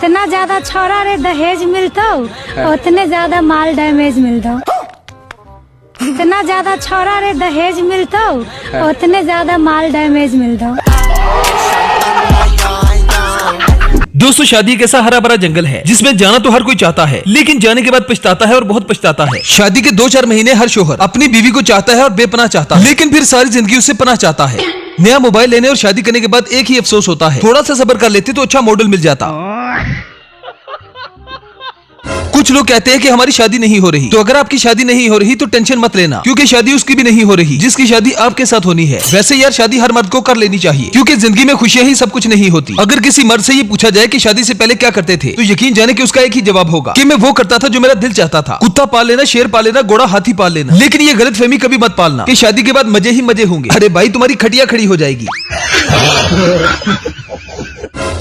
जितना ज्यादा छोरा रे दहेज मिलता उतने ज्यादा माल डैमेज मिलता। जितना ज्यादा छोरा रे दहेज मिलता उतने ज्यादा माल डैमेज मिलता। दोस्तों, शादी एक ऐसा हरा भरा जंगल है जिसमें जाना तो हर कोई चाहता है, लेकिन जाने के बाद पछताता है और बहुत पछताता है। शादी के 2-4 महीने हर शोहर अपनी बीवी को चाहता है और बेपनाह चाहता है, लेकिन फिर सारी जिंदगी उससे पनाह चाहता है। नया मोबाइल लेने और शादी करने के बाद एक ही अफसोस होता है, थोड़ा सा सब्र कर लेते तो अच्छा मॉडल मिल जाता। कुछ लोग कहते हैं कि हमारी शादी नहीं हो रही, तो अगर आपकी शादी नहीं हो रही तो टेंशन मत लेना, क्योंकि शादी उसकी भी नहीं हो रही जिसकी शादी आपके साथ होनी है। वैसे यार, शादी हर मर्द को कर लेनी चाहिए, क्योंकि जिंदगी में खुशियां ही सब कुछ नहीं होती। अगर किसी मर्द से ये पूछा जाए कि शादी से पहले क्या करते थे, तो यकीन जाने कि उसका एक ही जवाब होगा कि मैं वो करता था जो मेरा दिल चाहता था। कुत्ता पाल लेना, शेर पाल लेना, घोड़ा हाथी पाल लेना, लेकिन ये गलत फहमी कभी मत पालना कि शादी के बाद मजे ही मजे होंगे। अरे भाई, तुम्हारी खटिया खड़ी हो जाएगी।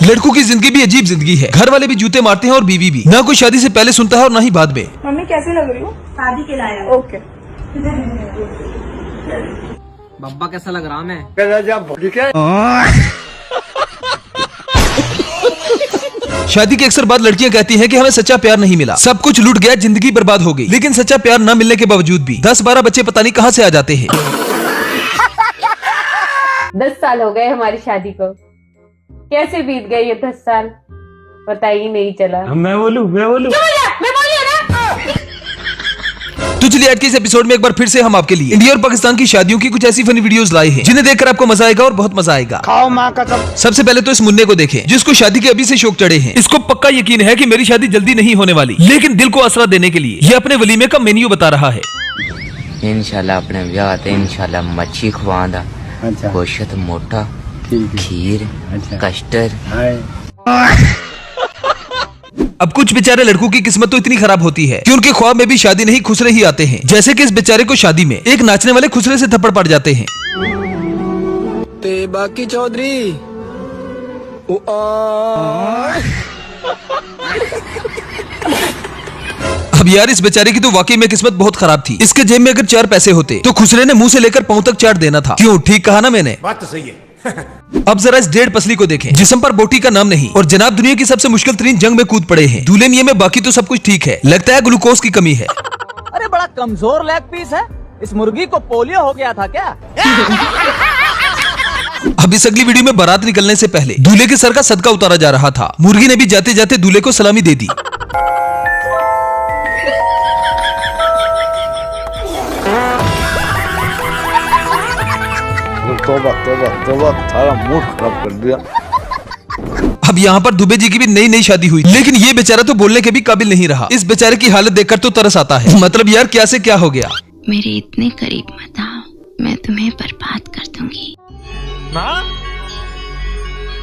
लड़कों की जिंदगी भी अजीब जिंदगी है। घर वाले भी जूते मारते हैं और बीवी भी। ना कोई शादी से पहले सुनता है और ना ही बाद में। मम्मी कैसी लग रही हो? शादी के लायक। ओके। बब्बा कैसा लग रहा मैं? शादी के अक्सर बाद लड़कियां कहती हैं कि हमें सच्चा प्यार नहीं मिला, सब कुछ लूट गया, जिंदगी बर्बाद हो गई। लेकिन सच्चा प्यार न मिलने के बावजूद भी 10-12 बच्चे पता नहीं कहां से आ जाते हैं। 10 साल हो गए हमारी शादी को, कैसे बीत गए ये 10 साल पता ही नहीं चला। मैं बोलूं तो चलिए, आज के इस एपिसोड में एक बार फिर से हम आपके लिए इंडिया और पाकिस्तान की शादियों की कुछ ऐसी फनी वीडियोस लाए हैं जिन्हें देखकर आपको मजा आएगा और बहुत मजा आएगा। खाओ माँ कसम। सबसे पहले तो इस मुन्ने को देखें जिसको शादी के अभी से शौक चढ़े हैं। इसको पक्का यकीन है कि मेरी शादी जल्दी नहीं होने वाली, लेकिन दिल को आसरा देने के लिए ये अपने वलीमे का मेन्यू बता रहा है। इंशाल्लाह अपने ब्याह ते इंशाल्लाह मच्छी खवांदा, गोश्त मोटा, खीर, कस्टर्ड। अब कुछ बेचारे लड़कों की किस्मत तो इतनी खराब होती है कि उनके ख्वाब में भी शादी नहीं खुसरे ही आते हैं। जैसे कि इस बेचारे को शादी में एक नाचने वाले खुसरे से थप्पड़ पड़ जाते हैं। ते बाकी चौधरी अब यार, इस बेचारे की तो वाकई में किस्मत बहुत खराब थी। इसके जेब में अगर 4 पैसे होते तो खुसरे ने मुंह से लेकर पांव तक चाट देना था। क्यों, ठीक कहा ना मैंने? बात तो सही है। अब जरा इस 1.5 पसली को देखें जिस्म पर बोटी का नाम नहीं, और जनाब दुनिया की सबसे मुश्किल तरीन जंग में कूद पड़े हैं। दूल्हे मियां में बाकी तो सब कुछ ठीक है, लगता है ग्लूकोज की कमी है। अरे बड़ा कमजोर लेग पीस है, इस मुर्गी को पोलियो हो गया था क्या? अब इस अगली वीडियो में बारात निकलने से पहले दूल्हे के सर का सदका उतारा जा रहा था। मुर्गी ने भी जाते जाते दूल्हे को सलामी दे दी। तोबा सारा मूड खराब कर दिया। अब यहाँ पर दुबे जी की भी नई शादी हुई, लेकिन ये बेचारा तो बोलने के भी काबिल नहीं रहा। इस बेचारे की हालत देखकर तो तरस आता है। मतलब यार, क्या से क्या हो गया। मेरे इतने करीब मत आओ, मैं तुम्हें बर्बाद कर दूंगी। माँ,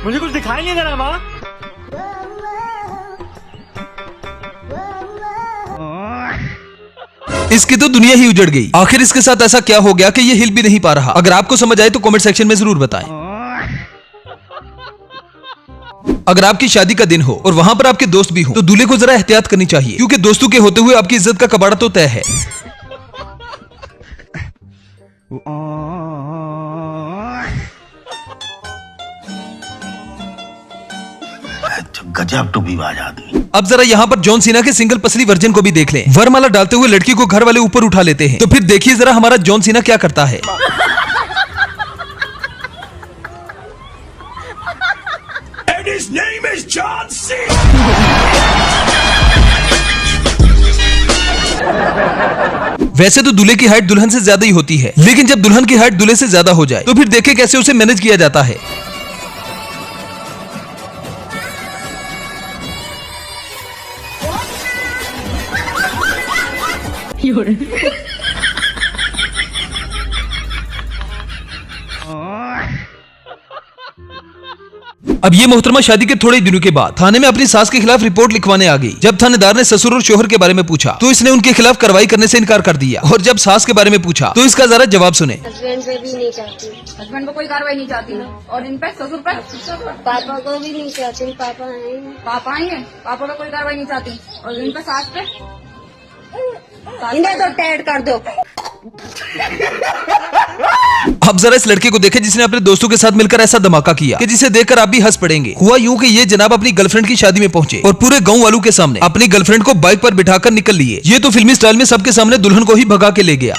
मुझे कुछ दिखाई नहीं दे रहा माँ। इसकी तो दुनिया ही उजड़ गई। आखिर इसके साथ ऐसा क्या हो गया कि ये हिल भी नहीं पा रहा? अगर आपको समझ आए तो कमेंट सेक्शन में जरूर बताएं। अगर आपकी शादी का दिन हो और वहां पर आपके दोस्त भी हो तो दूल्हे को जरा एहतियात करनी चाहिए, क्योंकि दोस्तों के होते हुए आपकी इज्जत का कबाड़ा तो तय है। गजब टूबीबाज आदमी। अब जरा यहाँ पर जॉन सीना के सिंगल पसली वर्जन को भी देख लें। वरमाला डालते हुए लड़की को घर वाले ऊपर उठा लेते हैं, तो फिर देखिए जरा हमारा जॉन सीना क्या करता है। His name is John Cena. वैसे तो दूल्हे की हाइट दुल्हन से ज्यादा ही होती है, लेकिन जब दुल्हन की हाइट दूल्हे से ज्यादा हो जाए तो फिर देखे कैसे उसे मैनेज किया जाता है। अब ये मोहतरमा शादी के थोड़े दिनों के बाद थाने में अपनी सास के खिलाफ रिपोर्ट लिखवाने आ गई। जब थानेदार ने ससुर और शोहर के बारे में पूछा तो इसने उनके खिलाफ कार्रवाई करने से इनकार कर दिया, और जब सास के बारे में पूछा तो इसका जरा जवाब सुने। हस्बैंड पे भी नहीं चाहती, हस्बैंड को कोई कार्रवाई नहीं चाहती और इन पे ससुर पे पापा को भी नहीं चाहती। पापा है, पापा ही है, पापा पे कोई कार्रवाई नहीं चाहती और इन पे सास पे इन्हें तो टैड कर दो। अब जरा इस लड़के को देखें जिसने अपने दोस्तों के साथ मिलकर ऐसा धमाका किया कि जिसे देखकर आप भी हंस पड़ेंगे। हुआ यूं कि ये जनाब अपनी गर्लफ्रेंड की शादी में पहुंचे और पूरे गांव वालों के सामने अपनी गर्लफ्रेंड को बाइक पर बिठाकर निकल लिए। ये तो फिल्मी स्टाइल में सबके सामने दुल्हन को ही भगा के ले गया।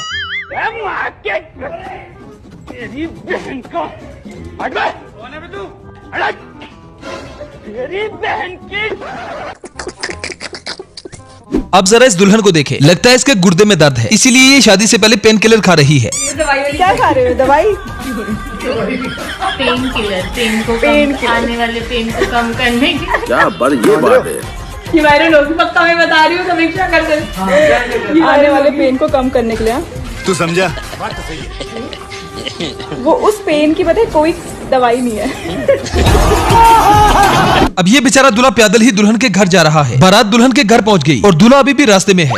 अब जरा इस दुल्हन को देखें, लगता है इसके गुर्दे में दर्द है, इसीलिए ये शादी से पहले पेन किलर खा रही है। क्या खा रहे हो? दवाई? पेन किलर, पेन को आने वाले पेन को कम करने की। क्या पर ये बात है। ये वायरल होगी, पक्का मैं बता रही हूँ, समीक्षा कर दे। आने वाले पेन को कम करने के लिए तू समझा? वो उस पेन की पता है कोई दवाई नहीं है। अब ये बेचारा दूल्हा पैदल ही दुल्हन के घर जा रहा है। बारात दुल्हन के घर पहुंच गई और दूल्हा अभी भी रास्ते में है।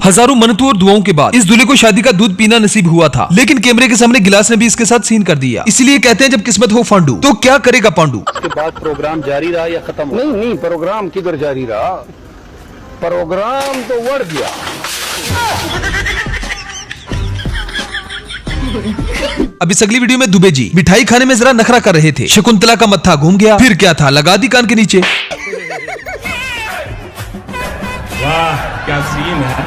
हजारों मन्नतों और दुआओं के बाद इस दूल्हे को शादी का दूध पीना नसीब हुआ था, लेकिन कैमरे के सामने गिलास ने भी इसके साथ सीन कर दिया। इसलिए कहते हैं जब किस्मत हो फांडू तो क्या करेगा पांडू। उसके बाद प्रोग्राम जारी रहा या खत्म? नहीं, प्रोग्राम किधर जारी रहा, प्रोग्राम तो बढ़ गया। अब इस अगली वीडियो में दुबे जी मिठाई खाने में जरा नखरा कर रहे थे। शकुंतला का मत्था घूम गया, फिर क्या था, लगा दी कान के नीचे। वाह क्या सीन है,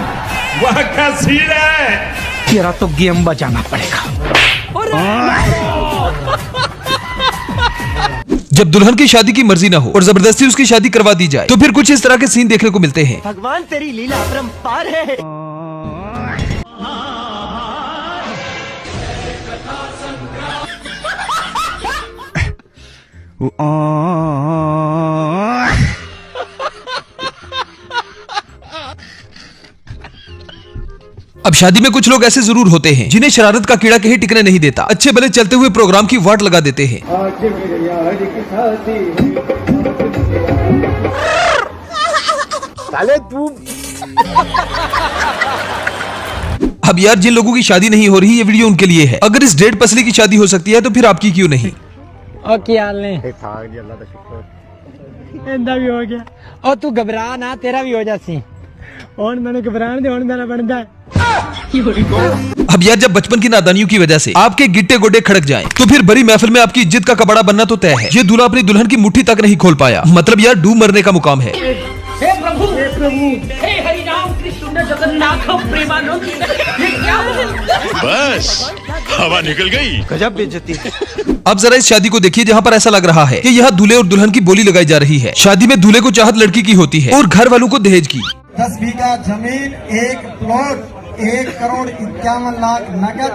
वाह क्या सीन है। तेरा तो गेम बजाना पड़ेगा। जब दुल्हन की शादी की मर्जी ना हो और जबरदस्ती उसकी शादी करवा दी जाए तो फिर कुछ इस तरह के सीन देखने को मिलते हैं। भगवान तेरी लीला अपरंपार है। अब शादी में कुछ लोग ऐसे जरूर होते हैं जिन्हें शरारत का कीड़ा कहीं टिकने नहीं देता। अच्छे भले चलते हुए प्रोग्राम की वाट लगा देते हैं। साले तू अब यार जिन लोगों की शादी नहीं हो रही ये वीडियो उनके लिए है। अगर इस डेढ़ पसली की शादी हो सकती है तो फिर आपकी क्यों नहीं। और क्या हाल है? इंदा भी हो गया और तू घबरा ना, तेरा भी हो जासी। और मैंने घबराने दे, और मेरा बनता है। अब यार जब बचपन की नादानियों की वजह से आपके गिट्टे गोडे खड़क जाएं, तो फिर बड़ी महफिल में आपकी इज्जत का कबाड़ा बनना तो तय है। ये दूल्हा अपनी दुल्हन की मुट्ठी तक नहीं खोल पाया, मतलब यार डूब मरने का मुकाम है। हे प्रभु, हे हरि राम कृष्ण जगन्नाथ प्रेमानंद। ये क्या है? बस हवा निकल गई। गजब बेइज्जती। अब जरा इस शादी को देखिए जहाँ पर ऐसा लग रहा है कि यहाँ दूल्हे और दुल्हन की बोली लगाई जा रही है। शादी में दूल्हे को चाहत लड़की की होती है और घर वालों को दहेज की। 10 बीघा जमीन, 1 प्लॉट, 1,51,00,000 नकद,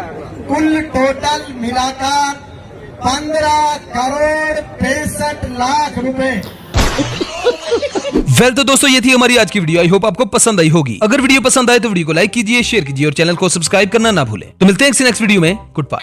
कुल टोटल मिलाकर 15,65,00,000 रुपए। वेल तो दोस्तों ये थी हमारी आज की वीडियो। आई होप आपको पसंद आई होगी। अगर वीडियो पसंद आए तो वीडियो को लाइक कीजिए, शेयर कीजिए और चैनल को सब्सक्राइब करना ना भूलें। तो मिलते हैं नेक्स्ट वीडियो में। Good bye.